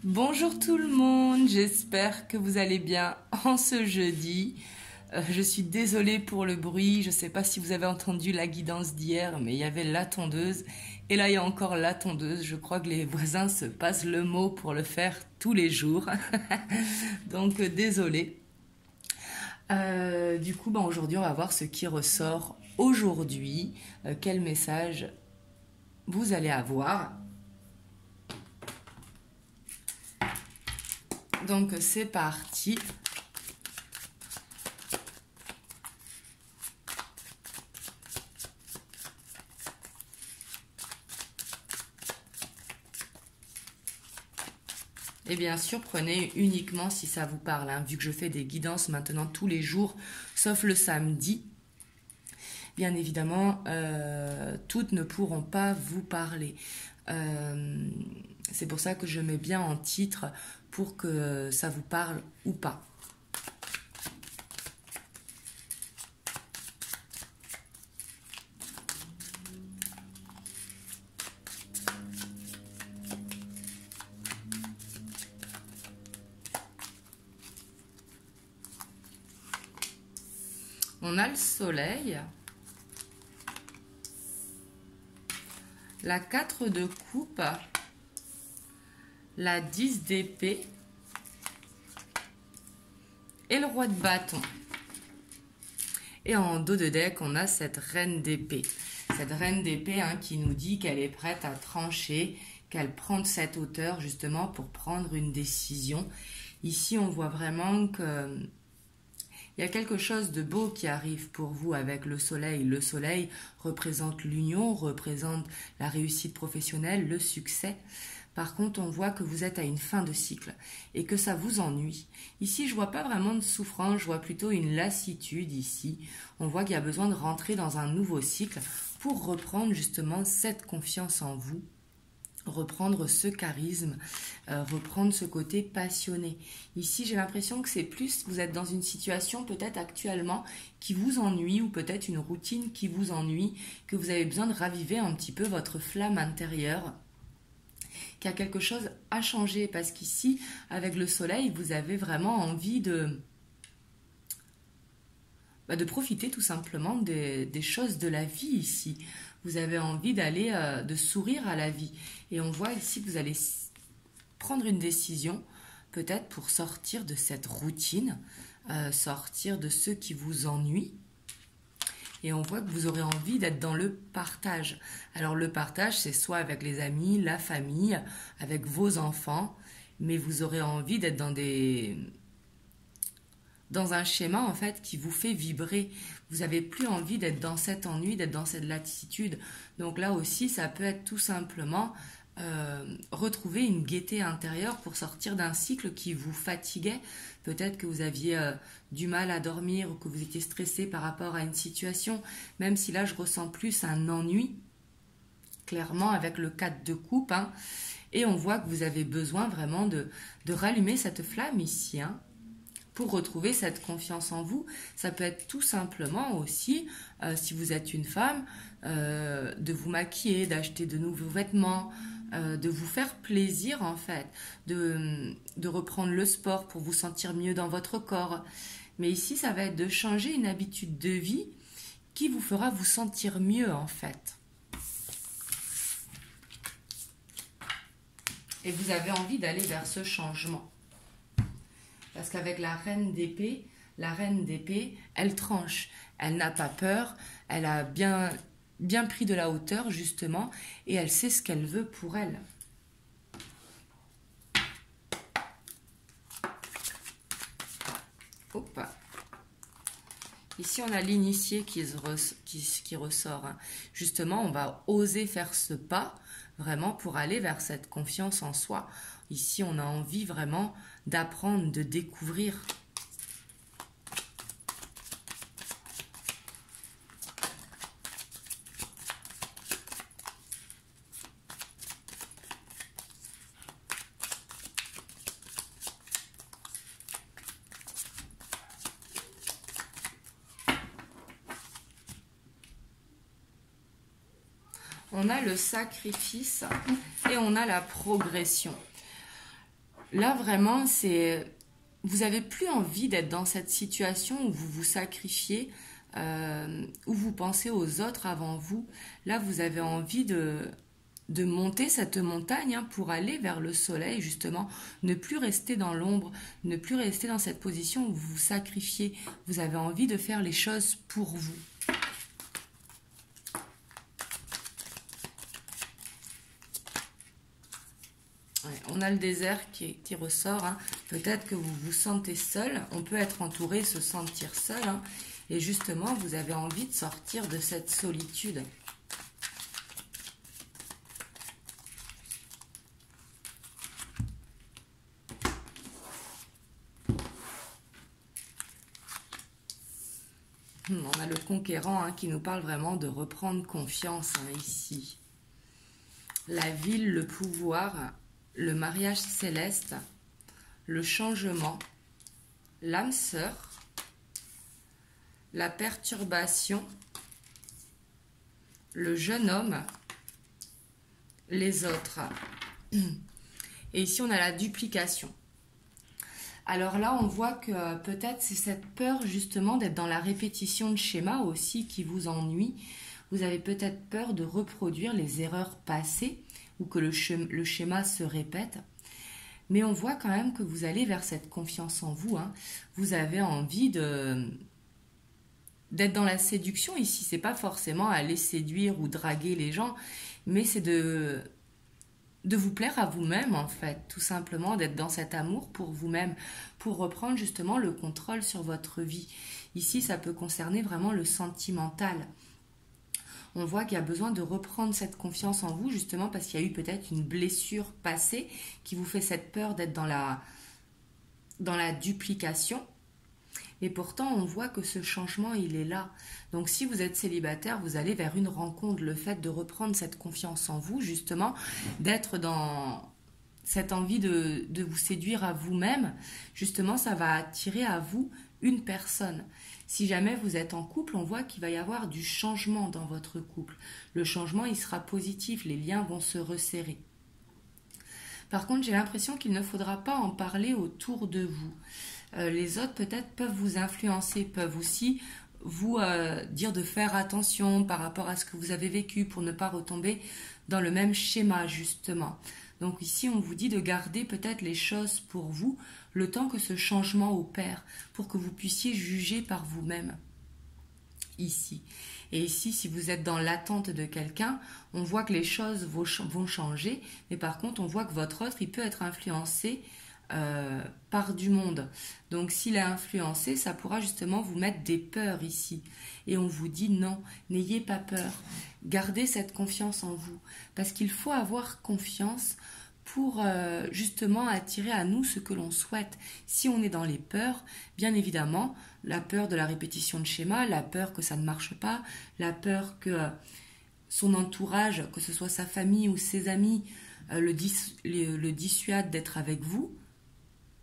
Bonjour tout le monde, j'espère que vous allez bien en ce jeudi. Je suis désolée pour le bruit, je ne sais pas si vous avez entendu la guidance d'hier, mais il y avait la tondeuse. Et là, il y a encore la tondeuse. Je crois que les voisins se passent le mot pour le faire tous les jours. Donc, désolée. Du coup, aujourd'hui, on va voir ce qui ressort aujourd'hui. Quel message vous allez avoir. Donc c'est parti. Et bien sûr, prenez uniquement si ça vous parle, hein, vu que je fais des guidances maintenant tous les jours, sauf le samedi. Bien évidemment, toutes ne pourront pas vous parler. C'est pour ça que je mets bien en titre pour que ça vous parle ou pas. On a le soleil, la 4 de coupe, la 10 d'épée et le roi de bâton. Et en dos de deck, on a cette reine d'épée. Cette reine d'épée qui nous dit qu'elle est prête à trancher, qu'elle prend cette hauteur justement pour prendre une décision. Ici, on voit vraiment que il y a quelque chose de beau qui arrive pour vous avec le soleil. Le soleil représente l'union, représente la réussite professionnelle, le succès. Par contre, on voit que vous êtes à une fin de cycle et que ça vous ennuie. Ici, je vois pas vraiment de souffrance, je vois plutôt une lassitude ici. On voit qu'il y a besoin de rentrer dans un nouveau cycle pour reprendre justement cette confiance en vous. Reprendre ce charisme, reprendre ce côté passionné. Ici, j'ai l'impression que c'est plus, vous êtes dans une situation peut-être actuellement qui vous ennuie ou peut-être une routine qui vous ennuie, que vous avez besoin de raviver un petit peu votre flamme intérieure, qu'il y a quelque chose à changer parce qu'ici, avec le soleil, vous avez vraiment envie de profiter tout simplement des choses de la vie ici. Vous avez envie d'aller, de sourire à la vie. Et on voit ici que vous allez prendre une décision, peut-être pour sortir de cette routine, sortir de ceux qui vous ennuient. Et on voit que vous aurez envie d'être dans le partage. Alors le partage, c'est soit avec les amis, la famille, avec vos enfants, mais vous aurez envie d'être dans un schéma en fait qui vous fait vibrer. Vous n'avez plus envie d'être dans cet ennui, d'être dans cette lassitude. Donc là aussi, ça peut être tout simplement retrouver une gaieté intérieure pour sortir d'un cycle qui vous fatiguait. Peut-être que vous aviez du mal à dormir ou que vous étiez stressé par rapport à une situation, même si là je ressens plus un ennui, clairement avec le 4 de coupe. Et on voit que vous avez besoin vraiment de rallumer cette flamme ici, pour retrouver cette confiance en vous. Ça peut être tout simplement aussi, si vous êtes une femme, de vous maquiller, d'acheter de nouveaux vêtements, de vous faire plaisir en fait, de reprendre le sport pour vous sentir mieux dans votre corps. Mais ici, ça va être de changer une habitude de vie qui vous fera vous sentir mieux en fait. Et vous avez envie d'aller vers ce changement. Parce qu'avec la reine d'épée, elle tranche. Elle n'a pas peur, elle a bien pris de la hauteur justement et elle sait ce qu'elle veut pour elle. Hop. Ici, on a l'initié qui ressort. Justement, on va oser faire ce pas vraiment pour aller vers cette confiance en soi. Ici, on a envie vraiment d'apprendre, de découvrir. On a le sacrifice et on a la progression. Là, vraiment, c'est... Vous avez plus envie d'être dans cette situation où vous vous sacrifiez, où vous pensez aux autres avant vous. Là, vous avez envie de monter cette montagne hein, pour aller vers le soleil, justement. Ne plus rester dans l'ombre, ne plus rester dans cette position où vous vous sacrifiez. Vous avez envie de faire les choses pour vous. Ouais, on a le désert qui ressort. Hein. Peut-être que vous vous sentez seul. On peut être entouré, se sentir seul. Hein. Et justement, vous avez envie de sortir de cette solitude. On a le conquérant hein, qui nous parle vraiment de reprendre confiance hein, ici. La ville, le pouvoir, le mariage céleste, le changement, l'âme sœur, la perturbation, le jeune homme, les autres. Et ici, on a la duplication. Alors là, on voit que peut-être c'est cette peur justement d'être dans la répétition de schémas aussi qui vous ennuie. Vous avez peut-être peur de reproduire les erreurs passées ou que le schéma se répète. Mais on voit quand même que vous allez vers cette confiance en vous. Hein. Vous avez envie d'être dans la séduction ici. C'est pas forcément aller séduire ou draguer les gens, mais c'est de vous plaire à vous-même en fait, tout simplement d'être dans cet amour pour vous-même, pour reprendre justement le contrôle sur votre vie. Ici, ça peut concerner vraiment le sentimental. On voit qu'il y a besoin de reprendre cette confiance en vous, justement parce qu'il y a eu peut-être une blessure passée qui vous fait cette peur d'être dans la duplication. Et pourtant, on voit que ce changement, il est là. Donc, si vous êtes célibataire, vous allez vers une rencontre. Le fait de reprendre cette confiance en vous, justement, d'être dans cette envie de vous séduire à vous-même, justement, ça va attirer à vous une personne. Si jamais vous êtes en couple, on voit qu'il va y avoir du changement dans votre couple. Le changement, il sera positif, les liens vont se resserrer. Par contre, j'ai l'impression qu'il ne faudra pas en parler autour de vous. Les autres, peut-être, peuvent vous influencer, peuvent aussi vous dire de faire attention par rapport à ce que vous avez vécu pour ne pas retomber dans le même schéma, justement. Donc ici, on vous dit de garder peut-être les choses pour vous, le temps que ce changement opère, pour que vous puissiez juger par vous-même. Ici. Et ici, si vous êtes dans l'attente de quelqu'un, on voit que les choses vont changer, mais par contre, on voit que votre autre, il peut être influencé par du monde. Donc s'il est influencé, ça pourra justement vous mettre des peurs ici. Et on vous dit non, n'ayez pas peur. Gardez cette confiance en vous. Parce qu'il faut avoir confiance pour justement attirer à nous ce que l'on souhaite. Si on est dans les peurs, bien évidemment, la peur de la répétition de schéma, la peur que ça ne marche pas, la peur que son entourage, que ce soit sa famille ou ses amis, le dissuade d'être avec vous,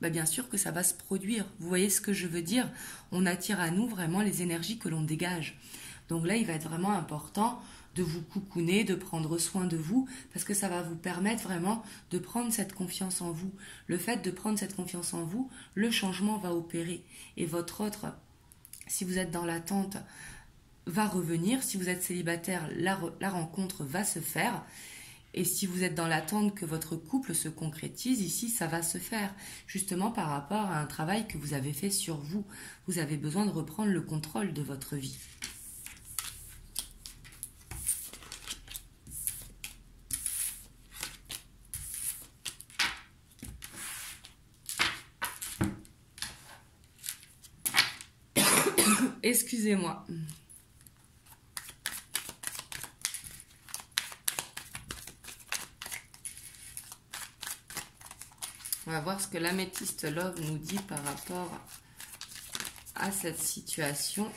bah bien sûr que ça va se produire. Vous voyez ce que je veux dire? On attire à nous vraiment les énergies que l'on dégage. Donc là, il va être vraiment important de vous coucouner, de prendre soin de vous, parce que ça va vous permettre vraiment de prendre cette confiance en vous. Le fait de prendre cette confiance en vous, le changement va opérer. Et votre autre, si vous êtes dans l'attente, va revenir. Si vous êtes célibataire, la rencontre va se faire. Et si vous êtes dans l'attente que votre couple se concrétise, ici, ça va se faire, justement par rapport à un travail que vous avez fait sur vous. Vous avez besoin de reprendre le contrôle de votre vie. Excusez-moi. On va voir ce que l'améthyste Love nous dit par rapport à cette situation.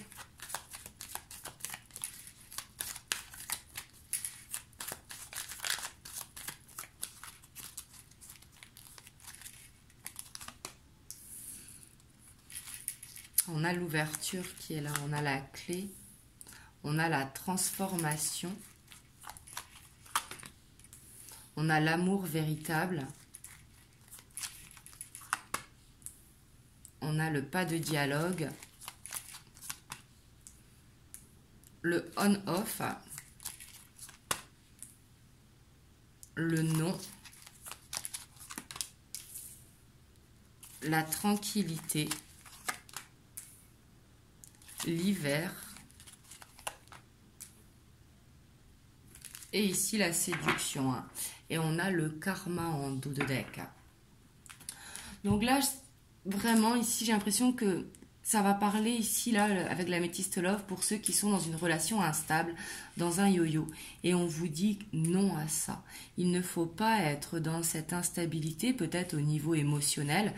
On a l'ouverture qui est là, on a la clé, on a la transformation, on a l'amour véritable. on a le pas de dialogue, le on-off, le non, la tranquillité, l'hiver, et ici la séduction. Et on a le karma en dos de deck. Donc là, vraiment, ici, j'ai l'impression que ça va parler ici, là, avec la Métiste Love, pour ceux qui sont dans une relation instable, dans un yo-yo. Et on vous dit non à ça. Il ne faut pas être dans cette instabilité, peut-être au niveau émotionnel,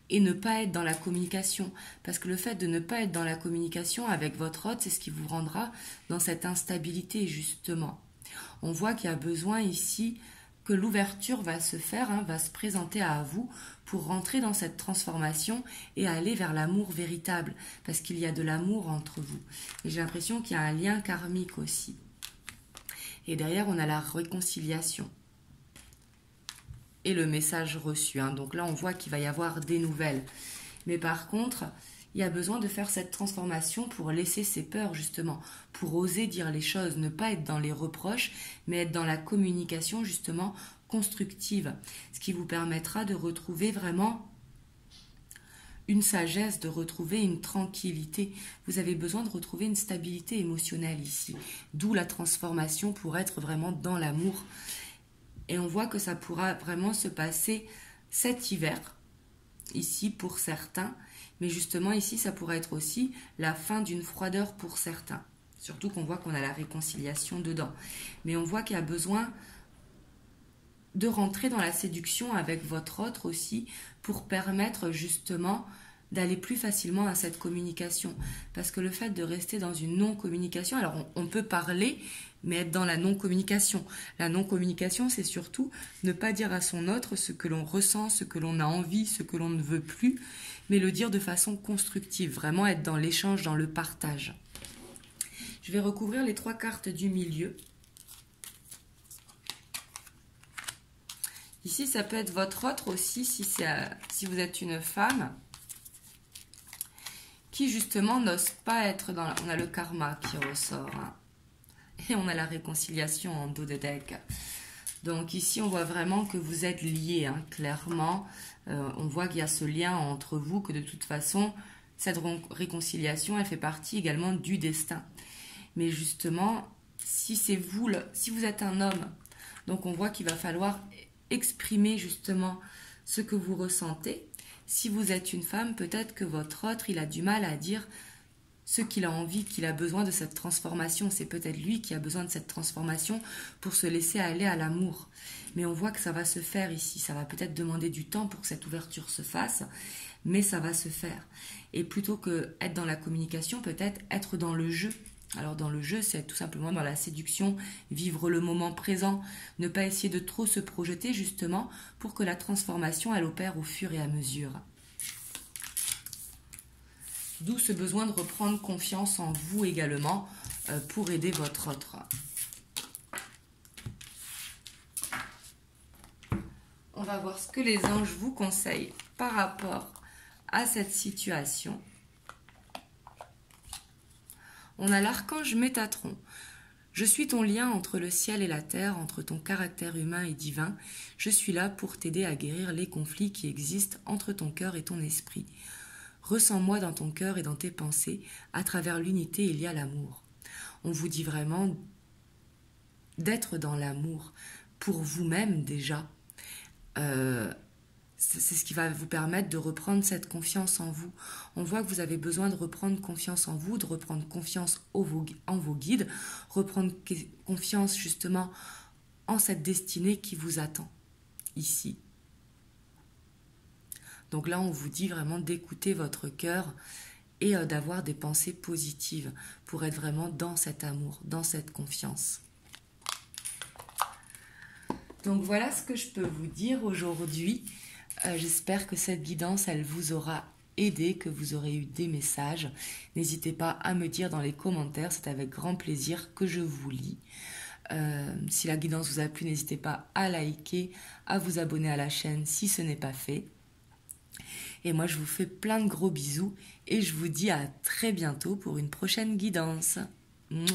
et ne pas être dans la communication. Parce que le fait de ne pas être dans la communication avec votre hôte, c'est ce qui vous rendra dans cette instabilité, justement. On voit qu'il y a besoin ici que l'ouverture va se faire, va se présenter à vous pour rentrer dans cette transformation et aller vers l'amour véritable, parce qu'il y a de l'amour entre vous. Et j'ai l'impression qu'il y a un lien karmique aussi. Et derrière, on a la réconciliation et le message reçu. Donc là, on voit qu'il va y avoir des nouvelles. Mais par contre, il y a besoin de faire cette transformation pour laisser ses peurs, justement, pour oser dire les choses, ne pas être dans les reproches, mais être dans la communication, justement, constructive, ce qui vous permettra de retrouver vraiment une sagesse, de retrouver une tranquillité. Vous avez besoin de retrouver une stabilité émotionnelle ici, d'où la transformation pour être vraiment dans l'amour. Et on voit que ça pourra vraiment se passer cet hiver, ici pour certains, mais justement ici ça pourrait être aussi la fin d'une froideur pour certains, surtout qu'on voit qu'on a la réconciliation dedans. Mais on voit qu'il y a besoin de rentrer dans la séduction avec votre autre aussi pour permettre justement d'aller plus facilement à cette communication. Parce que le fait de rester dans une non-communication, alors on peut parler, mais être dans la non-communication. La non-communication, c'est surtout ne pas dire à son autre ce que l'on ressent, ce que l'on a envie, ce que l'on ne veut plus, mais le dire de façon constructive, vraiment être dans l'échange, dans le partage. Je vais recouvrir les 3 cartes du milieu. Ici, ça peut être votre autre aussi, si vous êtes une femme qui justement n'ose pas être dans... On a le karma qui ressort. Et on a la réconciliation en dos de deck. Donc ici, on voit vraiment que vous êtes liés, clairement. On voit qu'il y a ce lien entre vous, que de toute façon, cette réconciliation, elle fait partie également du destin. Mais justement, si c'est vous, si vous êtes un homme, donc on voit qu'il va falloir exprimer justement ce que vous ressentez. Si vous êtes une femme, peut-être que votre autre, il a du mal à dire ce qu'il a envie, qu'il a besoin de cette transformation. C'est peut-être lui qui a besoin de cette transformation pour se laisser aller à l'amour. Mais on voit que ça va se faire ici. Ça va peut-être demander du temps pour que cette ouverture se fasse, mais ça va se faire. Et plutôt que être dans la communication, peut-être être dans le jeu. Alors dans le jeu, c'est tout simplement dans la séduction, vivre le moment présent, ne pas essayer de trop se projeter justement pour que la transformation, elle opère au fur et à mesure. D'où ce besoin de reprendre confiance en vous également pour aider votre autre. On va voir ce que les anges vous conseillent par rapport à cette situation. On a l'archange Métatron. Je suis ton lien entre le ciel et la terre, entre ton caractère humain et divin. Je suis là pour t'aider à guérir les conflits qui existent entre ton cœur et ton esprit. Ressens-moi dans ton cœur et dans tes pensées. À travers l'unité, il y a l'amour. On vous dit vraiment d'être dans l'amour pour vous-même déjà. C'est ce qui va vous permettre de reprendre cette confiance en vous. On voit que vous avez besoin de reprendre confiance en vous, de reprendre confiance en vos guides, reprendre confiance justement en cette destinée qui vous attend ici. Donc là, on vous dit vraiment d'écouter votre cœur et d'avoir des pensées positives pour être vraiment dans cet amour, dans cette confiance. Donc voilà ce que je peux vous dire aujourd'hui. J'espère que cette guidance, elle vous aura aidé, que vous aurez eu des messages. N'hésitez pas à me dire dans les commentaires, c'est avec grand plaisir que je vous lis. Si la guidance vous a plu, n'hésitez pas à liker, à vous abonner à la chaîne si ce n'est pas fait. Et moi, je vous fais plein de gros bisous et je vous dis à très bientôt pour une prochaine guidance. Mouah.